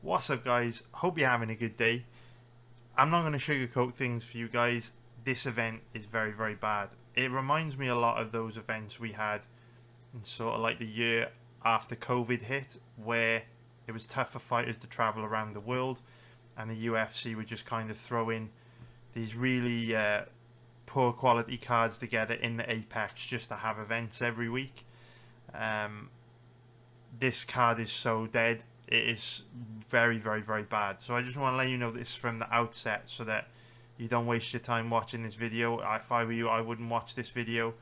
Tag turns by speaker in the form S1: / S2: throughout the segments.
S1: What's up, guys? Hope you're having a good day. I'm not going to sugarcoat things for you guys. This event is very, very bad. It reminds me a lot of those events we had in sort of like the year after COVID hit, where it was tough for fighters to travel around the world, and the UFC would just kind of throw in these really poor quality cards together in the Apex just to have events every week. This card is so dead. It is very, very, very bad. So I just want to let you know this from the outset so that you don't waste your time watching this video. If I were you, I wouldn't watch this video.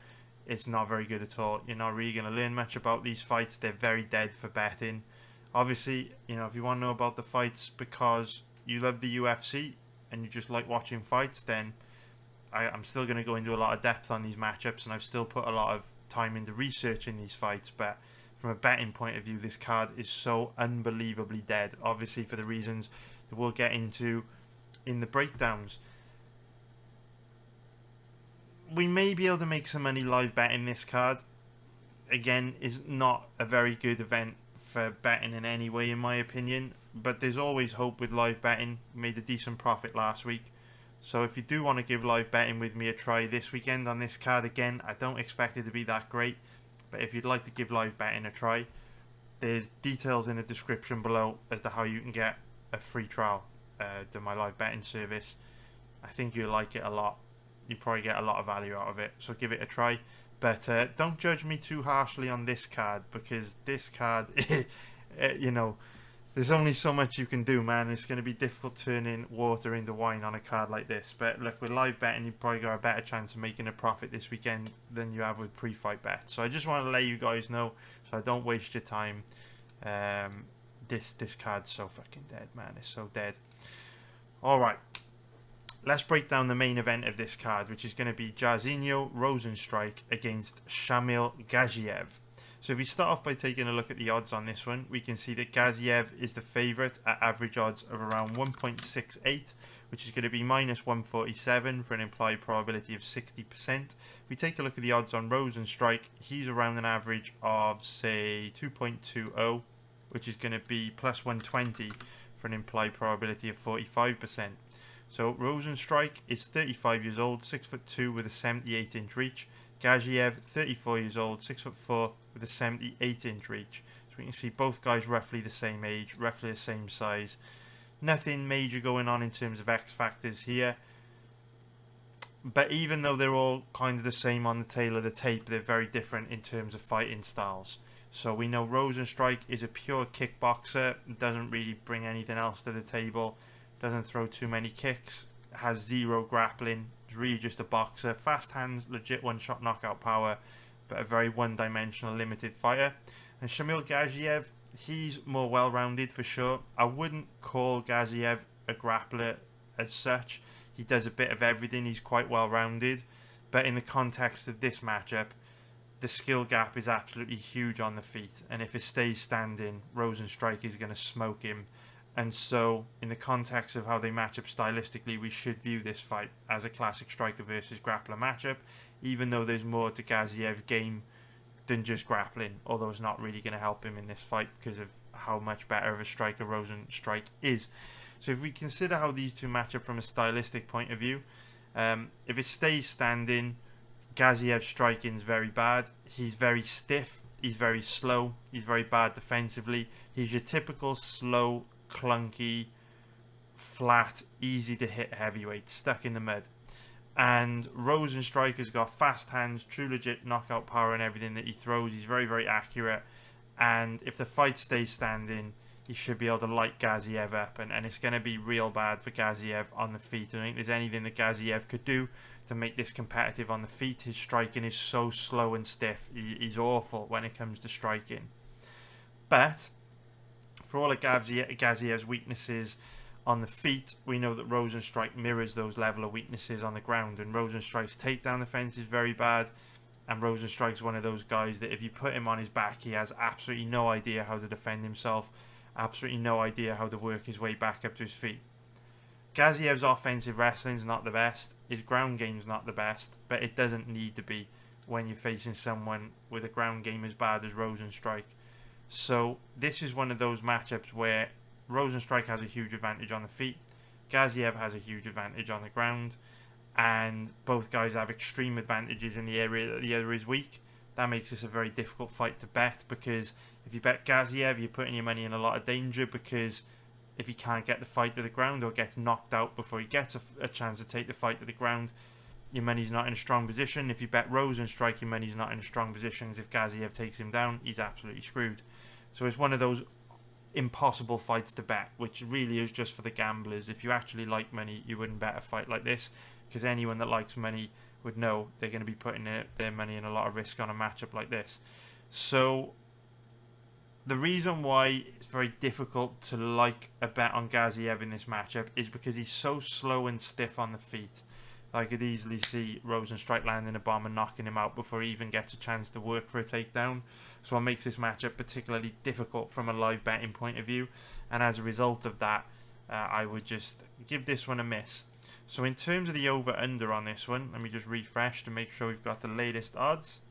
S1: It's not very good at all. You're not really going to learn much about these fights. They're very dead for betting. Obviously, you know, if you want to know about the fights because you love the UFC and you just like watching fights, then I'm still going to go into a lot of depth on these matchups, and I've still put a lot of time into researching these fights. But from a betting point of view, this card is so unbelievably dead. Obviously, for the reasons that we'll get into in the breakdowns. We may be able to make some money live betting this card. Again, is not a very good event for betting in any way, in my opinion. But there's always hope with live betting. Made a decent profit last week. So if you do want to give live betting with me a try this weekend on this card, again, I don't expect it to be that great. But if you'd like to give live betting a try, there's details in the description below as to how you can get a free trial to my live betting service. I think you'll like it a lot. You probably get a lot of value out of it, so give it a try. But don't judge me too harshly on this card, because this card, you know, there's only so much you can do, man. It's going to be difficult turning water into wine on a card like this. But look, with live betting, you've probably got a better chance of making a profit this weekend than you have with pre-fight bets. So I just want to let you guys know, so I don't waste your time. This card's so fucking dead, man. It's so dead. All right. Let's break down the main event of this card, which is going to be Gaziev Rozenstruik against Schnell Gaziev. So if we start off by taking a look at the odds on this one, we can see that Gaziev is the favourite at average odds of around 1.68, which is going to be minus 147 for an implied probability of 60%. If we take a look at the odds on Rozenstruik, he's around an average of, say, 2.20, which is going to be plus 120 for an implied probability of 45%. So Rozenstruik is 35 years old, 6'2" with a 78-inch reach. Gaziev, 34 years old, 6'4" with a 78-inch reach. So we can see both guys roughly the same age, roughly the same size. Nothing major going on in terms of X factors here. But even though they're all kind of the same on the tail of the tape, they're very different in terms of fighting styles. So we know Rozenstruik is a pure kickboxer, doesn't really bring anything else to the table, doesn't throw too many kicks, has zero grappling. It's really just a boxer. Fast hands, legit one-shot knockout power, but a very one-dimensional, limited fighter. And Schnell Gaziev, he's more well-rounded for sure. I wouldn't call Gaziev a grappler as such. He does a bit of everything. He's quite well-rounded. But in the context of this matchup, the skill gap is absolutely huge on the feet. And if it stays standing, Rozenstruik is going to smoke him. And so, in the context of how they match up stylistically, we should view this fight as a classic striker versus grappler matchup, even though there's more to Gaziev's game than just grappling, although it's not really going to help him in this fight because of how much better of a striker Rozenstruik is. So if we consider how these two match up from a stylistic point of view, if it stays standing, Gaziev's striking is very bad. He's very stiff, he's very slow, he's very bad defensively. He's your typical slow, clunky, flat, easy to hit heavyweight, stuck in the mud. And Rozenstruik has got fast hands, true legit knockout power and everything that he throws. He's very, very accurate. And if the fight stays standing, he should be able to light Gaziev up. And it's going to be real bad for Gaziev on the feet. I don't think there's anything that Gaziev could do to make this competitive on the feet. His striking is so slow and stiff. He's awful when it comes to striking. But for all of Gaziev's weaknesses on the feet, we know that Rozenstruik mirrors those level of weaknesses on the ground, and Rozenstruik's takedown defense is very bad, and Rozenstruik's one of those guys that if you put him on his back, he has absolutely no idea how to defend himself, absolutely no idea how to work his way back up to his feet. Gaziev's offensive wrestling's not the best, his ground game's not the best, but it doesn't need to be when you're facing someone with a ground game as bad as Rozenstruik. So this is one of those matchups where Rozenstruik has a huge advantage on the feet. Gaziev has a huge advantage on the ground. And both guys have extreme advantages in the area that the other is weak. That makes this a very difficult fight to bet, because if you bet Gaziev, you're putting your money in a lot of danger, because if he can't get the fight to the ground or gets knocked out before he gets a chance to take the fight to the ground, your money's not in a strong position. If you bet Rozenstruik, your money's not in a strong position. If Gaziev takes him down, he's absolutely screwed. So it's one of those impossible fights to bet, which really is just for the gamblers. If you actually like money, you wouldn't bet a fight like this, because anyone that likes money would know they're going to be putting their money in a lot of risk on a matchup like this. So the reason why it's very difficult to like a bet on Gaziev in this matchup is because he's so slow and stiff on the feet. I could easily see Rozenstruik landing a bomb and knocking him out before he even gets a chance to work for a takedown. So what makes this matchup particularly difficult from a live betting point of view. And as a result of that, I would just give this one a miss. So in terms of the over-under on this one, let me just refresh to make sure we've got the latest odds.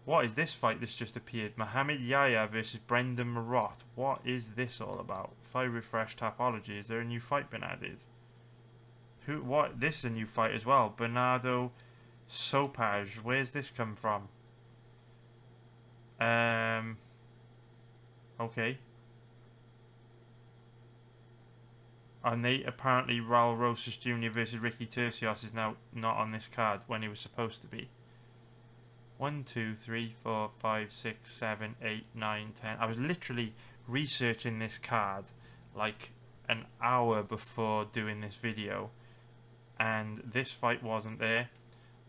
S1: What is this fight that's just appeared? Mohamed Yahya versus Brendan Marotte. What is this all about? If I refresh Tapology, is there a new fight been added? What? This is a new fight as well. Bernardo Sopaj. Where's this come from? Okay. And they apparently Raul Rosas Jr. versus Ricky Tercios is now not on this card when he was supposed to be. 1, 2, 3, 4, 5, 6, 7, 8, 9, 10. I was literally researching this card like an hour before doing this video, and this fight wasn't there,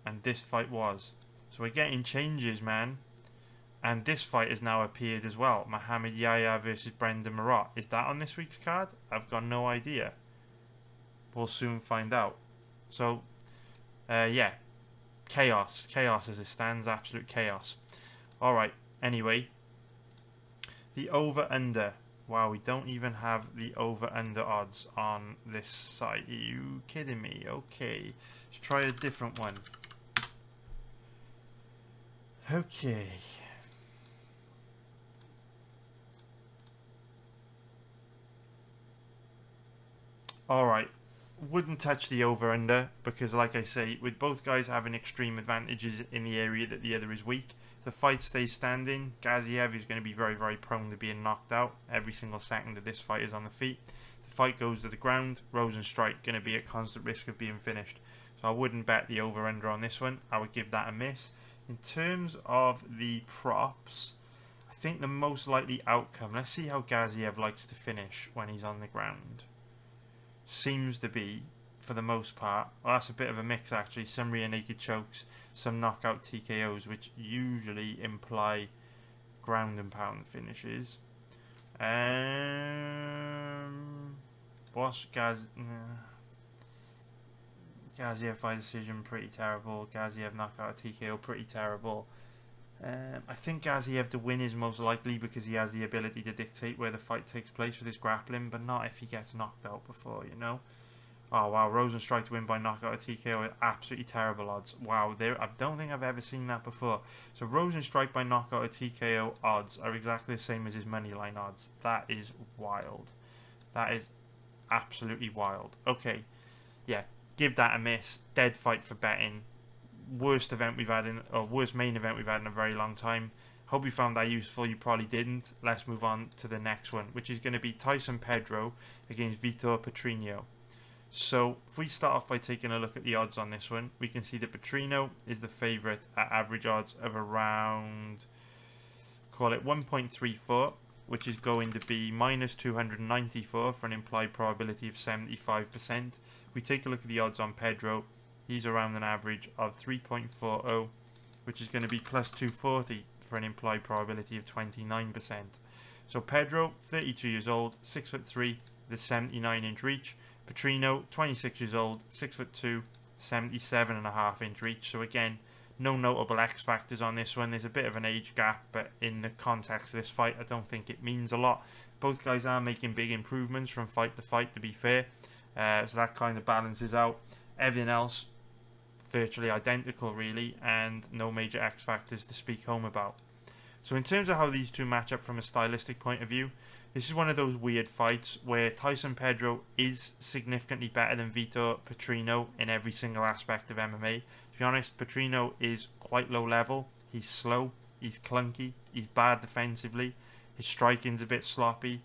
S1: and this fight was. So we're getting changes, man. And this fight has now appeared as well. Mohamed Yahya versus Brendan Marotte. Is that on this week's card? I've got no idea. We'll soon find out. So, yeah. Chaos. Chaos as it stands. Absolute chaos. Alright. Anyway. The over-under. Wow, we don't even have the over-under odds on this site. Are you kidding me? Okay. Let's try a different one. Okay. Alright, wouldn't touch the over-under because, like I say, with both guys having extreme advantages in the area that the other is weak, if the fight stays standing, Gaziev is going to be very, very prone to being knocked out every single second that this fight is on the feet. If the fight goes to the ground, Rozenstruik going to be at constant risk of being finished. So I wouldn't bet the over-under on this one. I would give that a miss. In terms of the props, I think the most likely outcome, let's see how Gaziev likes to finish when he's on the ground. Seems to be, for the most part, well, that's a bit of a mix actually, some rear naked chokes, some knockout TKOs, which usually imply ground and pound finishes. What's Gaziev by decision, pretty terrible. Gaziev knockout TKO, pretty terrible. I think Gaziev to win is most likely because he has the ability to dictate where the fight takes place with his grappling, but not if he gets knocked out before, you know. Oh wow, Rozenstruik to win by knockout or TKO are absolutely terrible odds. Wow, I don't think I've ever seen that before. So Rozenstruik by knockout or TKO odds are exactly the same as his moneyline odds. That is wild. That is absolutely wild. Okay, yeah, give that a miss. Dead fight for betting. Worst event we've had worst main event we've had in a very long time. Hope you found that useful. You probably didn't. Let's move on to the next one, which is going to be Tyson Pedro against Vitor Petrino. So if we start off by taking a look at the odds on this one, we can see that Petrino is the favourite at average odds of around, call it 1.34, which is going to be minus 294 for an implied probability of 75%. We take a look at the odds on Pedro. He's around an average of 3.40, which is going to be plus 240 for an implied probability of 29%. So Pedro, 32 years old, 6'3", the 79-inch reach. Petrino, 26 years old, 6'2", 77.5-inch reach. So again, no notable X factors on this one. There's a bit of an age gap, but in the context of this fight, I don't think it means a lot. Both guys are making big improvements from fight to fight, to be fair. So that kind of balances out. Everything else, virtually identical really, and no major X factors to speak home about. So in terms of how these two match up from a stylistic point of view, This is one of those weird fights where Tyson Pedro is significantly better than Vitor Petrino in every single aspect of MMA. To be honest, Petrino is quite low level. He's slow, he's clunky, he's bad defensively, his striking's a bit sloppy,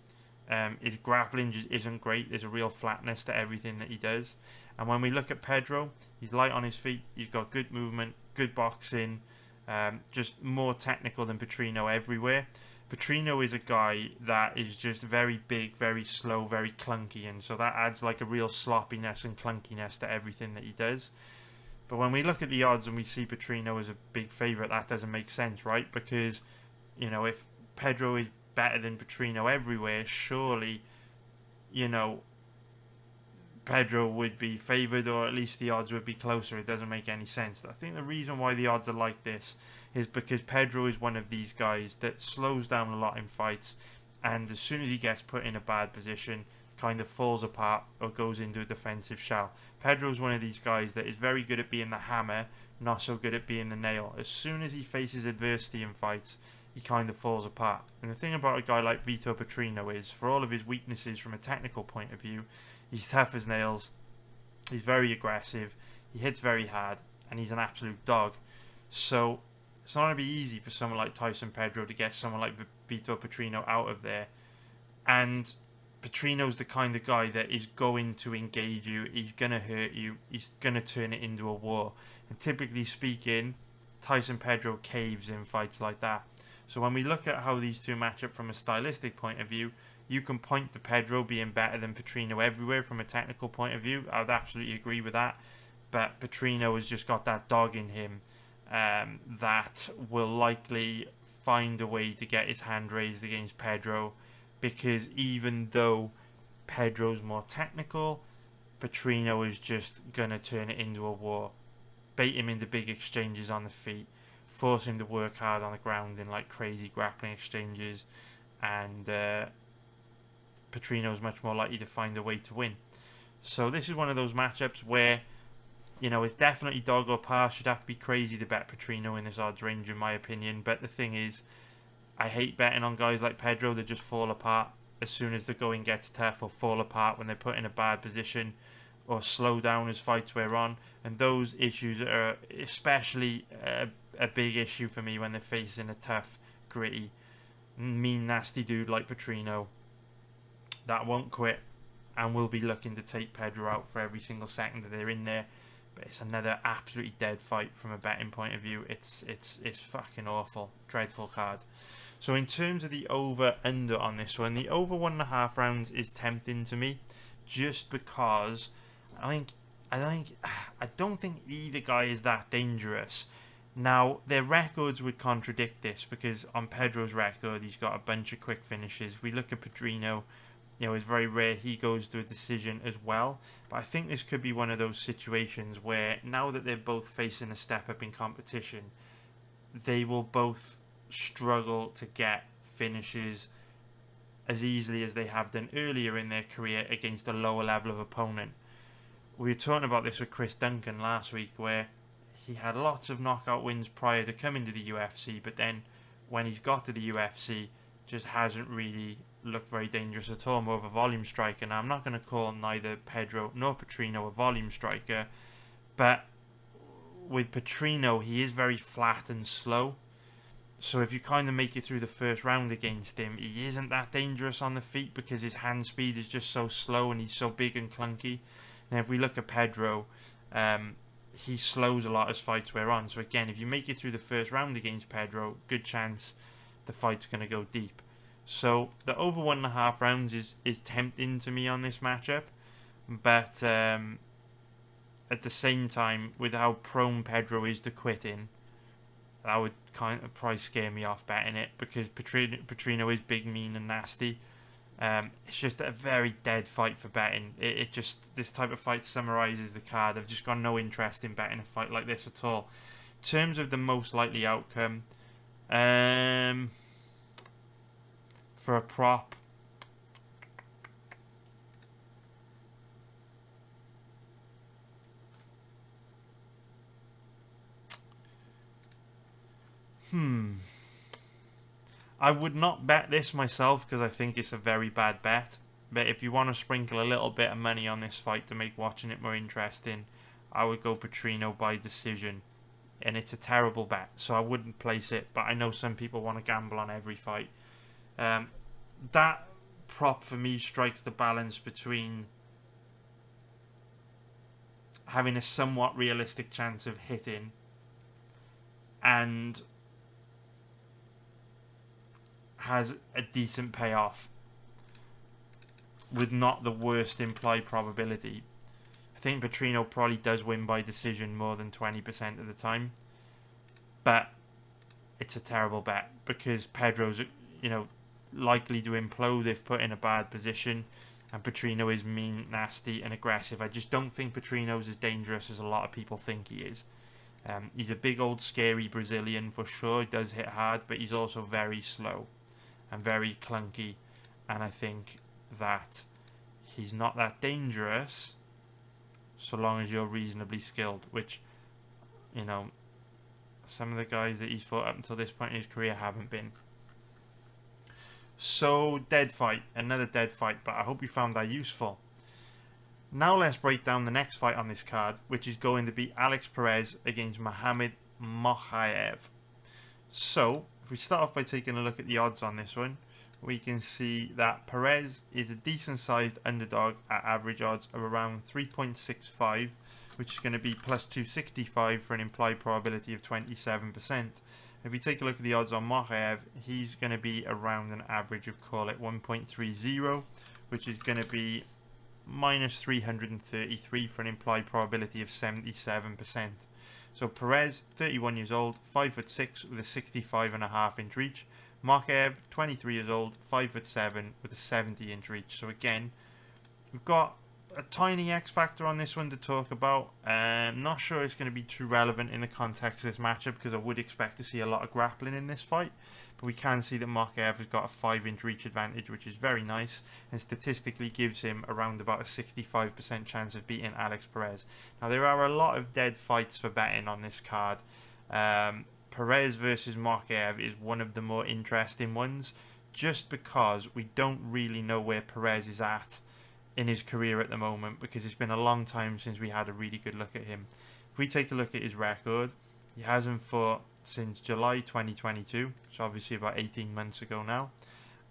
S1: his grappling just isn't great. There's a real flatness to everything that he does. And when we look at Pedro, he's light on his feet, he's got good movement, good boxing, just more technical than Petrino everywhere. Petrino is a guy that is just very big, very slow, very clunky, and so that adds like a real sloppiness and clunkiness to everything that he does. But when we look at the odds and we see Petrino as a big favourite, that doesn't make sense, right? Because, you know, if Pedro is better than Petrino everywhere, surely, you know, Pedro would be favoured, or at least the odds would be closer. It doesn't make any sense. I think the reason why the odds are like this is because Pedro is one of these guys that slows down a lot in fights, and as soon as he gets put in a bad position, kind of falls apart or goes into a defensive shell. Pedro's one of these guys that is very good at being the hammer, not so good at being the nail. As soon as he faces adversity in fights, he kind of falls apart. And the thing about a guy like Vitor Petrino is, for all of his weaknesses from a technical point of view, he's tough as nails, he's very aggressive, he hits very hard, and he's an absolute dog. So it's not going to be easy for someone like Tyson Pedro to get someone like Vitor Petrino out of there. And Petrino's the kind of guy that is going to engage you, he's going to hurt you, he's going to turn it into a war. And typically speaking, Tyson Pedro caves in fights like that. So when we look at how these two match up from a stylistic point of view, you can point to Pedro being better than Petrino everywhere from a technical point of view. I would absolutely agree with that. But Petrino has just got that dog in him that will likely find a way to get his hand raised against Pedro, because even though Pedro's more technical, Petrino is just going to turn it into a war. Bait him into big exchanges on the feet, force him to work hard on the ground in like crazy grappling exchanges, and Petrino's much more likely to find a way to win. So this is one of those matchups where, you know, it's definitely dog or pass. You'd have to be crazy to bet Petrino in this odds range, in my opinion. But the thing is, I hate betting on guys like Pedro that just fall apart as soon as the going gets tough, or fall apart when they're put in a bad position, or slow down as fights wear on. And those issues are especially a big issue for me when they're facing a tough, gritty, mean, nasty dude like Petrino that won't quit and will be looking to take Pedro out for every single second that they're in there. But it's another absolutely dead fight from a betting point of view. It's fucking awful. Dreadful card. So in terms of the over-under on this one, the over 1.5 rounds is tempting to me, just because I don't think either guy is that dangerous. Now, their records would contradict this, because on Pedro's record, he's got a bunch of quick finishes. We look at Petrino, you know, it's very rare he goes to a decision as well. But I think this could be one of those situations where, now that they're both facing a step up in competition, they will both struggle to get finishes as easily as they have done earlier in their career against a lower level of opponent. We were talking about this with Chris Duncan last week, where he had lots of knockout wins prior to coming to the UFC, but then when he's got to the UFC, just hasn't really looked very dangerous at all, more of a volume striker. Now, I'm not going to call neither Pedro nor Petrino a volume striker, but with Petrino, he is very flat and slow. So if you kind of make it through the first round against him, he isn't that dangerous on the feet, because his hand speed is just so slow and he's so big and clunky. Now, if we look at Pedro, he slows a lot as fights wear on. So again, if you make it through the first round against Pedro, good chance the fight's going to go deep. So the over 1.5 rounds is tempting to me on this matchup. But at the same time, with how prone Pedro is to quitting, that would kind of probably scare me off betting it, because Petrino is big, mean and nasty. It's just a very dead fight for betting. It just, this type of fight summarises the card. I've just got no interest in betting a fight like this at all. In terms of the most likely outcome, for a prop, I would not bet this myself because I think it's a very bad bet. But if you want to sprinkle a little bit of money on this fight to make watching it more interesting, I would go Petrino by decision. And it's a terrible bet, so I wouldn't place it. But I know some people want to gamble on every fight. That prop for me strikes the balance between having a somewhat realistic chance of hitting and has a decent payoff with not the worst implied probability. I think Petrino probably does win by decision more than 20% of the time, but it's a terrible bet because Pedro's, likely to implode if put in a bad position, and Petrino is mean, nasty, and aggressive. I just don't think Petrino's as dangerous as a lot of people think he is. He's a big old scary Brazilian for sure. He does hit hard, but he's also very slow and very clunky, and I think that he's not that dangerous so long as you're reasonably skilled, which, some of the guys that he's fought up until this point in his career haven't been. So, dead fight. Another dead fight, but I hope you found that useful. Now let's break down the next fight on this card, which is going to be Alex Perez against Mokaev. So, if we start off by taking a look at the odds on this one, we can see that Perez is a decent sized underdog at average odds of around 3.65, which is going to be plus 265 for an implied probability of 27%. If we take a look at the odds on Mokaev, he's going to be around an average of, call it 1.30, which is going to be minus 333 for an implied probability of 77%. So Perez, 31 years old, 5'6" with a 65.5-inch reach. Mokaev, 23 years old, 5'7" with a 70-inch reach. So again, we've got a tiny X factor on this one to talk about. Not sure it's going to be too relevant in the context of this matchup because I would expect to see a lot of grappling in this fight. But we can see that Mokaev has got a 5-inch reach advantage, which is very nice, and statistically gives him around about a 65% chance of beating Alex Perez. Now, there are a lot of dead fights for betting on this card. Perez versus Mokaev is one of the more interesting ones, just because we don't really know where Perez is at in his career at the moment, because it's been a long time since we had a really good look at him. If we take a look at his record, he hasn't fought since July 2022, which is obviously about 18 months ago now,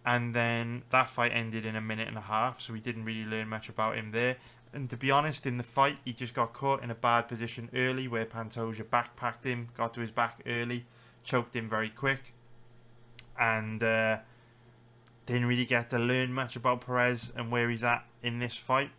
S1: and then that fight ended in a minute and a half, so we didn't really learn much about him there. And to be honest, in the fight he just got caught in a bad position early where Pantoja backpacked him, got to his back early, choked him very quick, and didn't really get to learn much about Perez and where he's at in this fight,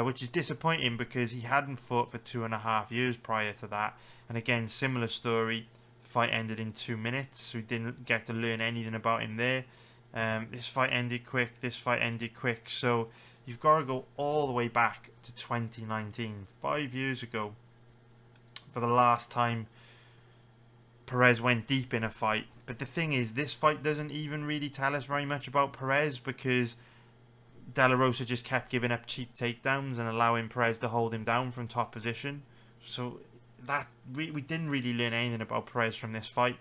S1: which is disappointing because he hadn't fought for 2.5 years prior to that. And again, similar story, the fight ended in 2 minutes, so we didn't get to learn anything about him there. This fight ended quick, this fight ended quick, so you've got to go all the way back to 2019, 5 years ago, for the last time Perez went deep in a fight. But the thing is, this fight doesn't even really tell us very much about Perez because De La Rosa just kept giving up cheap takedowns and allowing Perez to hold him down from top position. So that we didn't really learn anything about Perez from this fight.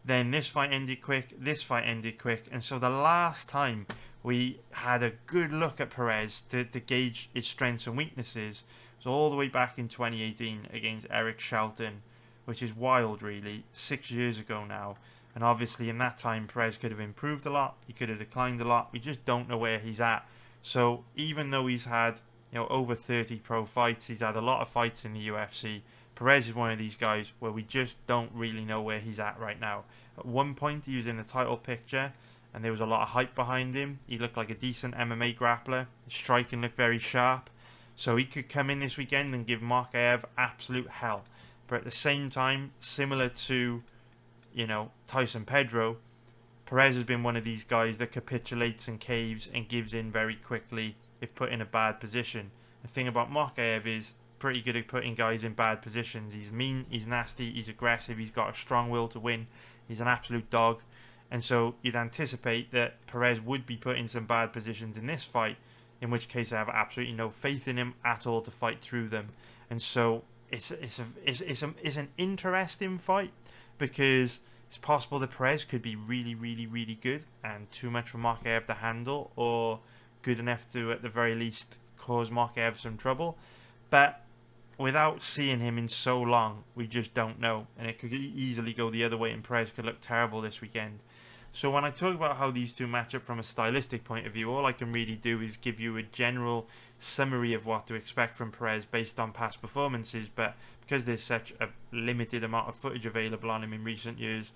S1: Then this fight ended quick, this fight ended quick, and so the last time we had a good look at Perez to gauge his strengths and weaknesses was all the way back in 2018 against Erceg, which is wild really, 6 years ago now. And obviously in that time Perez could have improved a lot, he could have declined a lot, we just don't know where he's at. So even though he's had over 30 pro fights, he's had a lot of fights in the UFC, Perez is one of these guys where we just don't really know where he's at right now. At one point he was in the title picture and there was a lot of hype behind him. He looked like a decent MMA grappler, his striking looked very sharp, so he could come in this weekend and give Mokaev absolute hell. But at the same time, similar to Tyson Pedro, Perez has been one of these guys that capitulates and caves and gives in very quickly if put in a bad position. The thing about Mokaev is pretty good at putting guys in bad positions. He's mean, he's nasty, he's aggressive, he's got a strong will to win, he's an absolute dog. And so you'd anticipate that Perez would be put in some bad positions in this fight, in which case I have absolutely no faith in him at all to fight through them. And so it's an interesting fight because It's possible that Perez could be really, really, really good and too much for Mokaev to handle, or good enough to, at the very least, cause Mokaev some trouble. But without seeing him in so long, we just don't know. And it could easily go the other way, and Perez could look terrible this weekend. So when I talk about how these two match up from a stylistic point of view, all I can really do is give you a general summary of what to expect from Perez based on past performances. But because there's such a limited amount of footage available on him in recent years,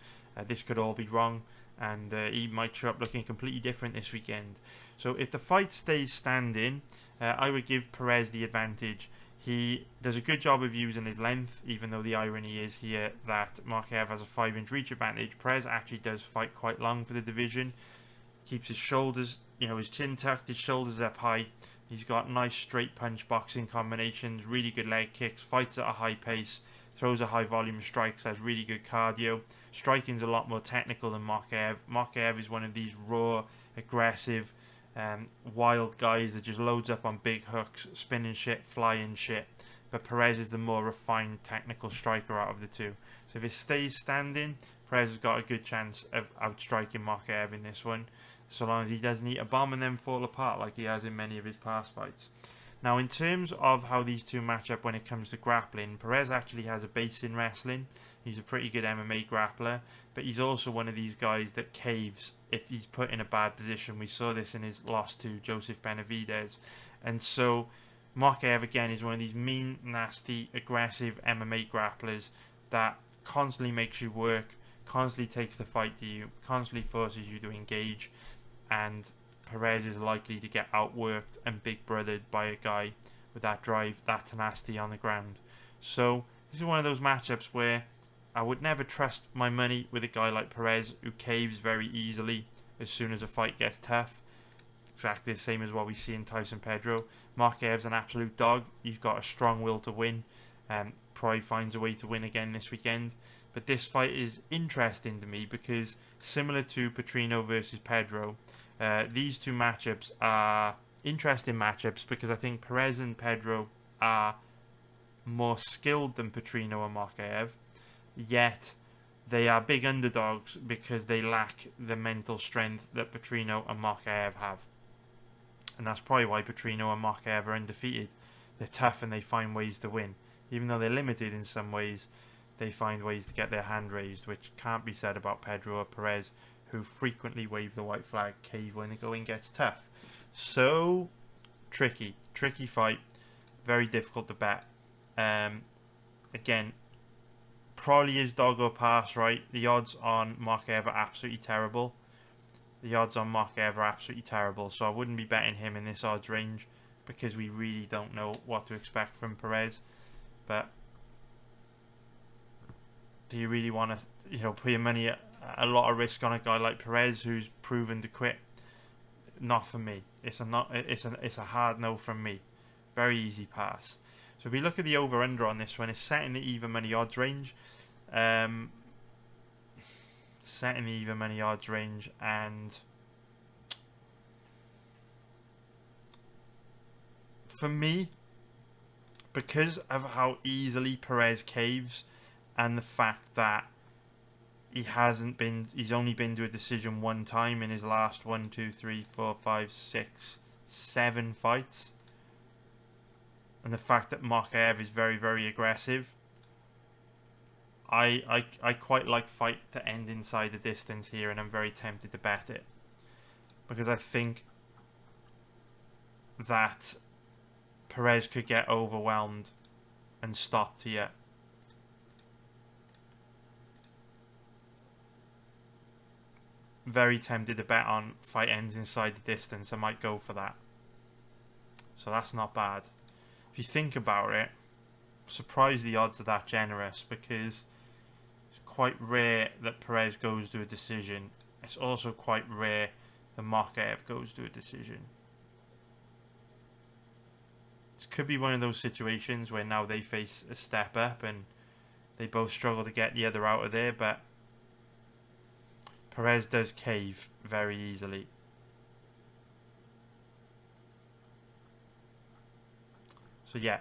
S1: this could all be wrong, and he might show up looking completely different this weekend. So if the fight stays standing, I would give Perez the advantage. He does a good job of using his length, even though the irony is here that Mokaev has a 5-inch reach advantage. Perez actually does fight quite long for the division. Keeps his shoulders, his chin tucked, his shoulders up high. He's got nice straight punch boxing combinations, really good leg kicks, fights at a high pace, throws a high volume of strikes, has really good cardio. Striking's a lot more technical than Mokaev. Mokaev is one of these raw, aggressive, wild guys that just loads up on big hooks, spinning shit, flying shit. But Perez is the more refined technical striker out of the two. So if it stays standing, Perez has got a good chance of outstriking Mokaev in this one, so long as he doesn't eat a bomb and then fall apart like he has in many of his past fights. Now, in terms of how these two match up when it comes to grappling, Perez actually has a base in wrestling. He's a pretty good MMA grappler, but he's also one of these guys that caves if he's put in a bad position. We saw this in his loss to Joseph Benavidez. And so Mokaev, again, is one of these mean, nasty, aggressive MMA grapplers that constantly makes you work, constantly takes the fight to you, constantly forces you to engage, and Perez is likely to get outworked and big brothered by a guy with that drive, that tenacity on the ground. So this is one of those matchups where I would never trust my money with a guy like Perez, who caves very easily as soon as a fight gets tough. Exactly the same as what we see in Tyson Pedro. Mokaev's an absolute dog. He's got a strong will to win. Probably finds a way to win again this weekend. But this fight is interesting to me because, similar to Petrino versus Pedro, these two matchups are interesting matchups because I think Perez and Pedro are more skilled than Petrino and Mokaev. Yet they are big underdogs because they lack the mental strength that Petrino and Mokaev have. And that's probably why Petrino and Mokaev are undefeated. They're tough and they find ways to win. Even though they're limited in some ways, they find ways to get their hand raised, which can't be said about Pedro or Perez, who frequently wave the white flag, cave when the going gets tough. So, tricky fight. Very difficult to bet. Again, probably is dog or pass, right? The odds on Mokaev are absolutely terrible. So I wouldn't be betting him in this odds range because we really don't know what to expect from Perez. But do you really want to, put your money at a lot of risk on a guy like Perez who's proven to quit? Not for me. It's a hard no from me. Very easy pass. So if we look at the over-under on this one, it's set in the even money odds range. And for me, because of how easily Perez caves and the fact that he's only been to a decision one time in his last 7 fights, and the fact that Mokaev is very, very aggressive, I quite like fight to end inside the distance here, and I'm very tempted to bet it because I think that Perez could get overwhelmed and stopped here. Very tempted to bet on fight ends inside the distance. I might go for that. So that's not bad. If you think about it, I'm surprised the odds are that generous because it's quite rare that Perez goes to a decision. It's also quite rare that Mokaev goes to a decision. This could be one of those situations where now they face a step up and they both struggle to get the other out of there, but Perez does cave very easily. So yeah,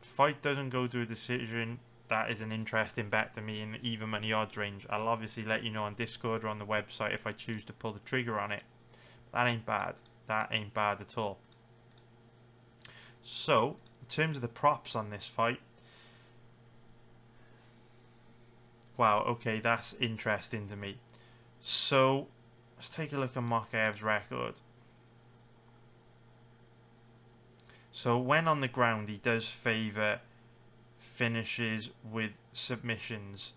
S1: fight doesn't go to a decision. that is an interesting bet to me in the even money odds range. I'll obviously let you know on Discord or on the website if I choose to pull the trigger on it. That ain't bad. That ain't bad at all. So, in terms of the props on this fight, wow, okay, that's interesting to me. So, let's take a look at Mokaev's record. So, when on the ground, he does favour finishes with submissions.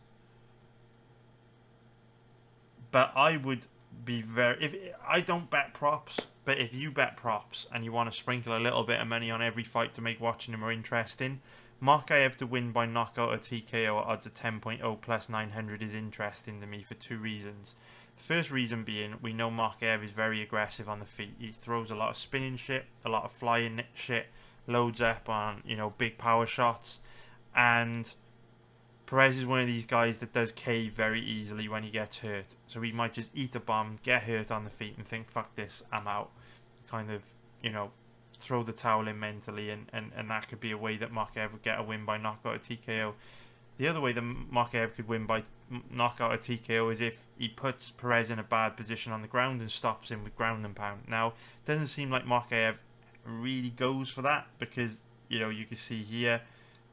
S1: But I would be I don't bet props, but if you bet props and you want to sprinkle a little bit of money on every fight to make watching them more interesting, Mokaev to win by knockout or TKO at odds of 10.0 plus 900 is interesting to me for two reasons. The first reason being, we know Mokaev is very aggressive on the feet. He throws a lot of spinning shit, a lot of flying shit, loads up on, you know, big power shots, and Perez is one of these guys that does cave very easily when he gets hurt. So he might just eat a bomb, get hurt on the feet and think, fuck this, I'm out. Kind of, you know, throw the towel in mentally, and that could be a way that Mokaev would get a win by knockout or TKO. The other way that Mokaev could win by knockout or TKO is if he puts Perez in a bad position on the ground and stops him with ground and pound. Now, it doesn't seem like Mokaev really goes for that because, you know, you can see here,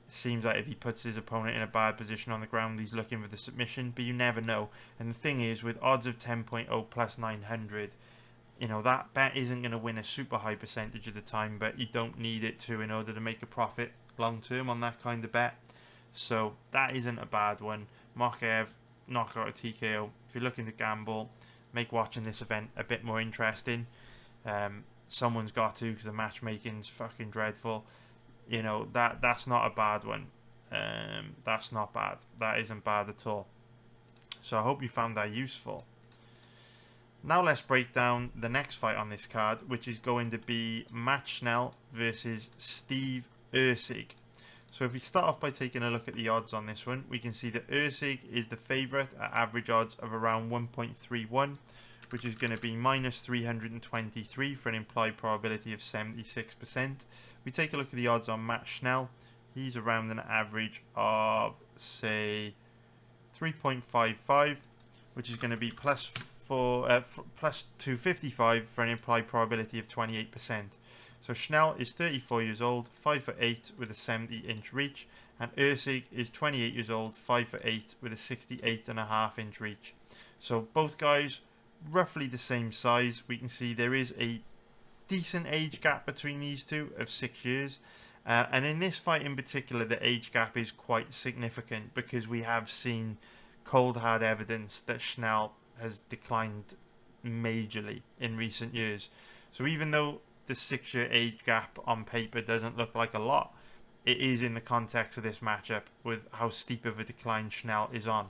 S1: it seems like if he puts his opponent in a bad position on the ground, he's looking for the submission, but you never know. And the thing is, with odds of 10.0 plus 900, you know, that bet isn't going to win a super high percentage of the time, but you don't need it to in order to make a profit long term on that kind of bet. So that isn't a bad one. Mokaev, knockout or TKO. If you're looking to gamble, make watching this event a bit more interesting. Someone's got to, because the matchmaking's fucking dreadful. You know, that's not a bad one. That's not bad. That isn't bad at all. So I hope you found that useful. Now let's break down the next fight on this card, which is going to be Matt Schnell versus Steve Erceg. So if we start off by taking a look at the odds on this one, we can see that Erceg is the favourite at average odds of around 1.31, which is going to be minus 323 for an implied probability of 76%. We take a look at the odds on Matt Schnell. He's around an average of, say, 3.55, which is going to be plus 255 for an implied probability of 28%. So Schnell is 34 years old, 5'8" with a 70-inch reach, and Erceg is 28 years old, 5'8" with a 68.5-inch reach. So both guys roughly the same size. We can see there is a decent age gap between these two of 6 years. And in this fight in particular, the age gap is quite significant because we have seen cold hard evidence that Schnell has declined majorly in recent years. So even though the 6-year age gap on paper doesn't look like a lot, it is in the context of this matchup with how steep of a decline Schnell is on.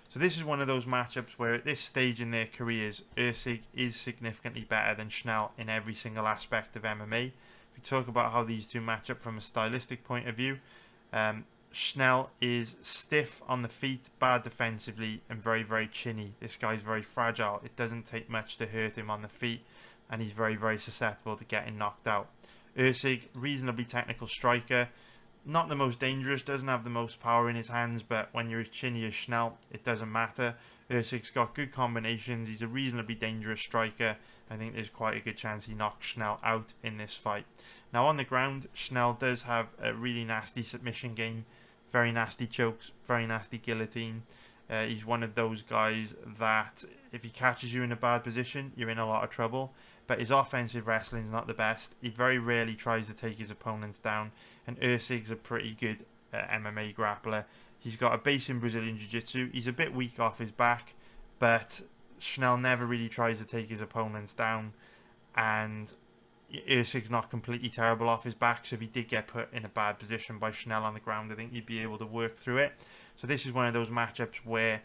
S1: So this is one of those matchups where at this stage in their careers, Erceg is significantly better than Schnell in every single aspect of MMA. If we talk about how these two match up from a stylistic point of view, Schnell is stiff on the feet, bad defensively, and very, very chinny. This guy's very fragile. It doesn't take much to hurt him on the feet, and he's very, very susceptible to getting knocked out. Erceg, reasonably technical striker, not the most dangerous, doesn't have the most power in his hands, but when you're as chinny as Schnell, it doesn't matter. Erceg's got good combinations, he's a reasonably dangerous striker. I think there's quite a good chance he knocks Schnell out in this fight. Now on the ground, Schnell does have a really nasty submission game, very nasty chokes, very nasty guillotine. He's one of those guys that if he catches you in a bad position, you're in a lot of trouble. But his offensive wrestling is not the best. He very rarely tries to take his opponents down. And Erceg's a pretty good MMA grappler. He's got a base in Brazilian Jiu-Jitsu. He's a bit weak off his back, but Schnell never really tries to take his opponents down. And Erceg's not completely terrible off his back, so if he did get put in a bad position by Schnell on the ground, I think he'd be able to work through it. So this is one of those matchups where,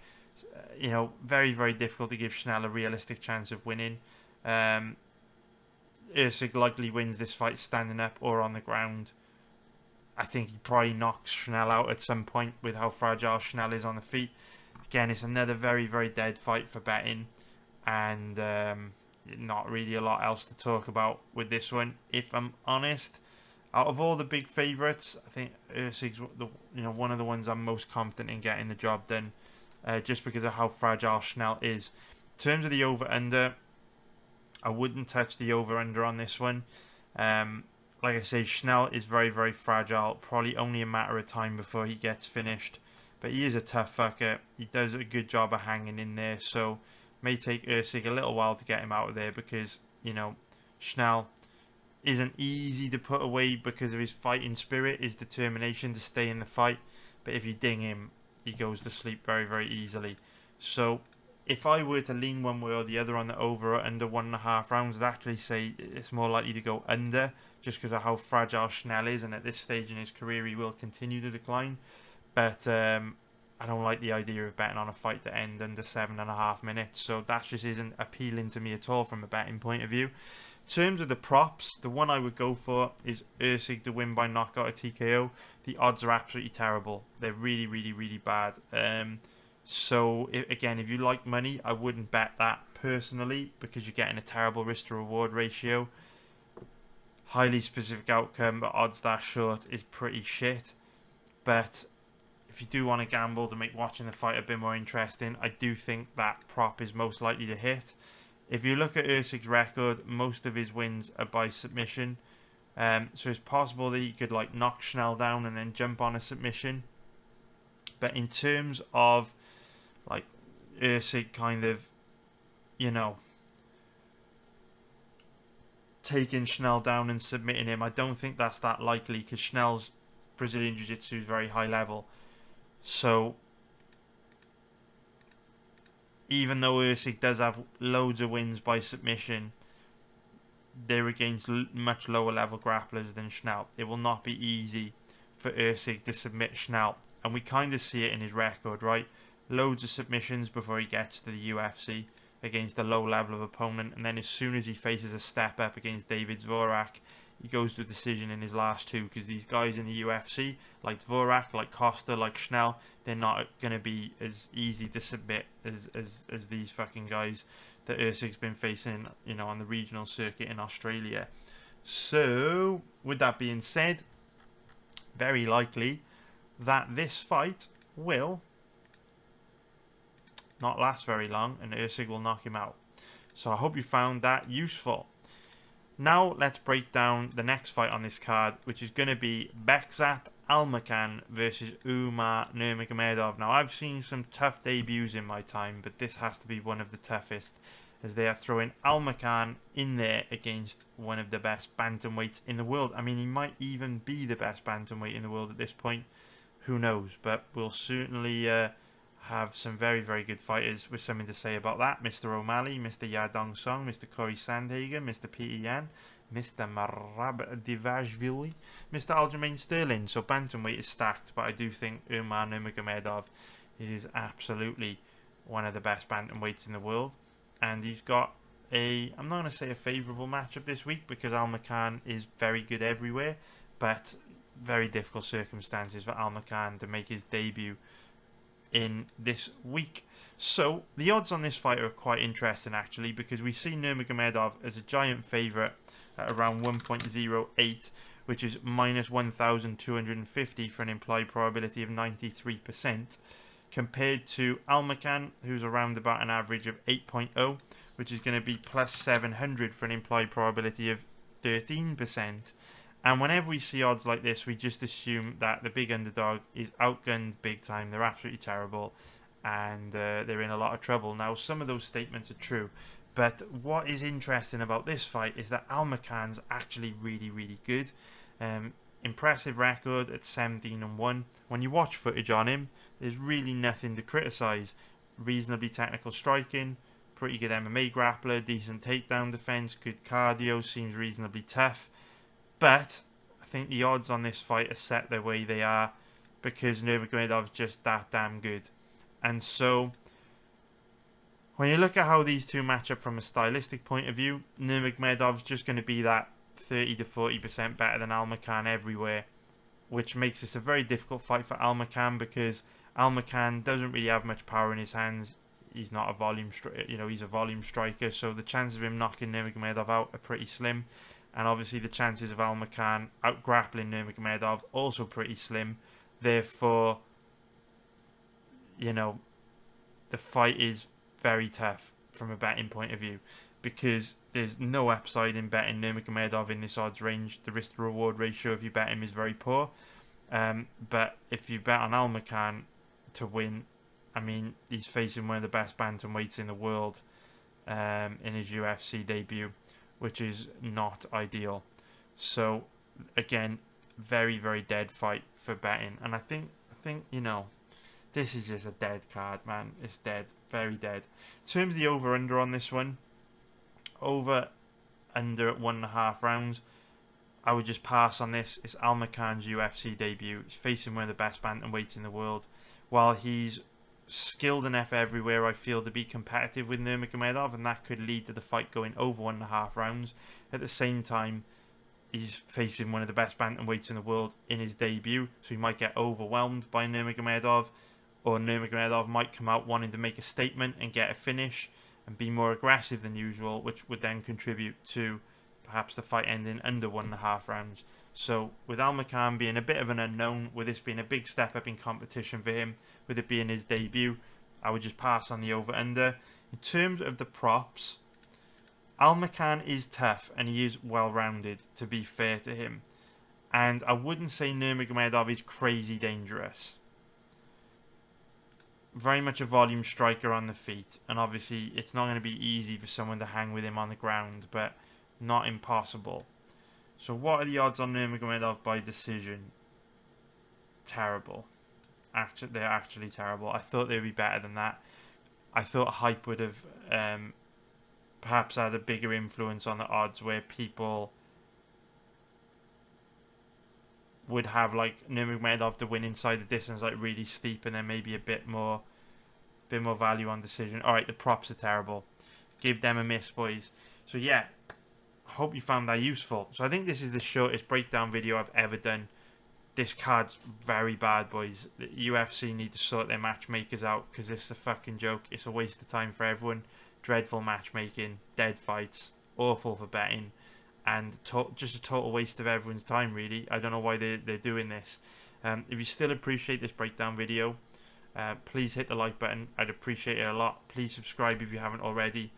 S1: you know, very, very difficult to give Schnell a realistic chance of winning. Erceg likely wins this fight standing up or on the ground. I think he probably knocks Schnell out at some point with how fragile Schnell is on the feet. Again, it's another very, very dead fight for betting, and not really a lot else to talk about with this one. If I'm honest, Out of all the big favourites, I think Erceg's one of the ones I'm most confident in getting the job done, just because of how fragile Schnell is. In terms of the over-under, I wouldn't touch the over-under on this one. Like I say, Schnell is very, very fragile. Probably only a matter of time before he gets finished. But he is a tough fucker. He does a good job of hanging in there. So, may take Erceg a little while to get him out of there because, Schnell isn't easy to put away because of his fighting spirit, his determination to stay in the fight. But if you ding him, he goes to sleep very, very easily. So, if I were to lean one way or the other on the over or under 1.5 rounds, I'd actually say it's more likely to go under, just because of how fragile Schnell is, and at this stage in his career he will continue to decline. But I don't like the idea of betting on a fight to end under 7.5 minutes, so that just isn't appealing to me at all from a betting point of view. In terms of the props, the one I would go for is Erceg to win by knockout or TKO. The odds are absolutely terrible. They're really, really, really bad. So, again, if you like money, I wouldn't bet that personally because you're getting a terrible risk to reward ratio. Highly specific outcome, but odds that short is pretty shit. But if you do want to gamble to make watching the fight a bit more interesting, I do think that prop is most likely to hit. If you look at Erceg's record, most of his wins are by submission. So it's possible that he could knock Schnell down and then jump on a submission. But in terms of Erceg kind of, taking Schnell down and submitting him, I don't think that's that likely because Schnell's Brazilian Jiu-Jitsu is very high level. So even though Erceg does have loads of wins by submission, they're against much lower level grapplers than Schnell. It will not be easy for Erceg to submit Schnell, and we kind of see it in his record, right? Loads of submissions before he gets to the UFC against a low level of opponent, and then as soon as he faces a step up against David Dvorak, he goes to a decision in his last two, because these guys in the UFC, like Dvorak, like Costa, like Schnell, they're not going to be as easy to submit as these fucking guys that Erceg's been facing, on the regional circuit in Australia. So, with that being said, very likely that this fight will not last very long and Erceg will knock him out. So I hope you found that useful. Now let's break down the next fight on this card, which is going to be Bekzat Almakhan versus Umar Nurmagomedov. Now I've seen some tough debuts in my time, but this has to be one of the toughest, as they are throwing Almakhan in there against one of the best bantamweights in the world. I mean, he might even be the best bantamweight in the world at this point. Who knows? But we'll certainly have some very, very good fighters with something to say about that. Mr. O'Malley, Mr. Yadong Song, Mr. Corey Sandhagen, Mr. Peter Yan, Mr. Marab Divashvili, Mr. Aljamain Sterling. So bantamweight is stacked, but I do think Umar Nurmagomedov is absolutely one of the best bantamweights in the world. And he's got I'm not going to say a favourable matchup this week because Almakhan is very good everywhere, but very difficult circumstances for Almakhan to make his debut in this week. So the odds on this fight are quite interesting actually, because we see Nurmagomedov as a giant favourite at around 1.08, which is minus 1,250 for an implied probability of 93%, compared to Almakhan, who's around about an average of 8.0, which is going to be plus 700 for an implied probability of 13%. And whenever we see odds like this, we just assume that the big underdog is outgunned big time. They're absolutely terrible, and they're in a lot of trouble. Now, some of those statements are true, but what is interesting about this fight is that Almakhan's actually really, really good. Impressive record at 17-1. When you watch footage on him, there's really nothing to criticise. Reasonably technical striking, pretty good MMA grappler, decent takedown defence, good cardio, seems reasonably tough. But I think the odds on this fight are set the way they are because Nurmagomedov's just that damn good. And so, when you look at how these two match up from a stylistic point of view, Nurmagomedov's just going to be that 30 to 40% better than Almakhan everywhere, which makes this a very difficult fight for Almakhan because Almakhan doesn't really have much power in his hands. He's not a volume striker, he's a volume striker, so the chances of him knocking Nurmagomedov out are pretty slim. And obviously the chances of Almakhan out-grappling Nurmagomedov also pretty slim. Therefore, you know, the fight is very tough from a betting point of view, because there's no upside in betting Nurmagomedov in this odds range. The risk to reward ratio if you bet him is very poor. But if you bet on Almakhan to win, I mean, he's facing one of the best bantamweights in the world in his UFC debut, which is not ideal. So again, very, very dead fight for betting. And I think you know, this is just a dead card, man. It's dead. Very dead. In terms of the over-under on this one, over-under at 1.5 rounds, I would just pass on this. It's Almakhan's UFC debut. He's facing one of the best bantamweights in the world. While he's skilled enough everywhere, I feel, to be competitive with Nurmagomedov, and that could lead to the fight going over 1.5 rounds. At the same time, he's facing one of the best bantamweights in the world in his debut, so he might get overwhelmed by Nurmagomedov, or Nurmagomedov might come out wanting to make a statement and get a finish and be more aggressive than usual, which would then contribute to perhaps the fight ending under 1.5 rounds. So with Almakhan being a bit of an unknown, with this being a big step up in competition for him, with it being his debut, I would just pass on the over-under. In terms of the props, Almakhan is tough and he is well-rounded, to be fair to him. And I wouldn't say Nurmagomedov is crazy dangerous. Very much a volume striker on the feet, and obviously it's not going to be easy for someone to hang with him on the ground, but not impossible. So what are the odds on Nurmagomedov by decision? Terrible. They're actually terrible. I thought they'd be better than that. I thought hype would have perhaps had a bigger influence on the odds, where people would have like Nurmagomedov to win inside the distance, like really steep, and then maybe a bit more value on decision. All right, the props are terrible. Give them a miss, boys. So yeah, I hope you found that useful. So I think this is the shortest breakdown video I've ever done. This card's very bad, boys. The UFC need to sort their matchmakers out, because it's a fucking joke. It's a waste of time for everyone. Dreadful matchmaking, dead fights, awful for betting, and just a total waste of everyone's time, really. I don't know why they're doing this. If you still appreciate this breakdown video, please hit the like button. I'd appreciate it a lot. Please subscribe if you haven't already.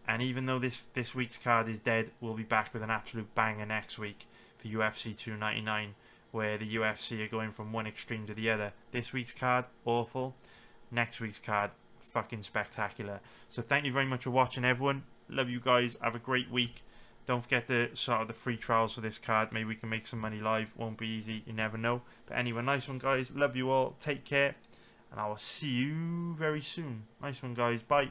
S1: And even though this week's card is dead, we'll be back with an absolute banger next week for UFC 299, where the UFC are going from one extreme to the other. This week's card, awful. Next week's card, fucking spectacular. So thank you very much for watching, everyone. Love you guys. Have a great week. Don't forget to sort out the free trials for this card. Maybe we can make some money live. Won't be easy. You never know. But anyway, nice one, guys. Love you all. Take care. And I will see you very soon. Nice one, guys. Bye.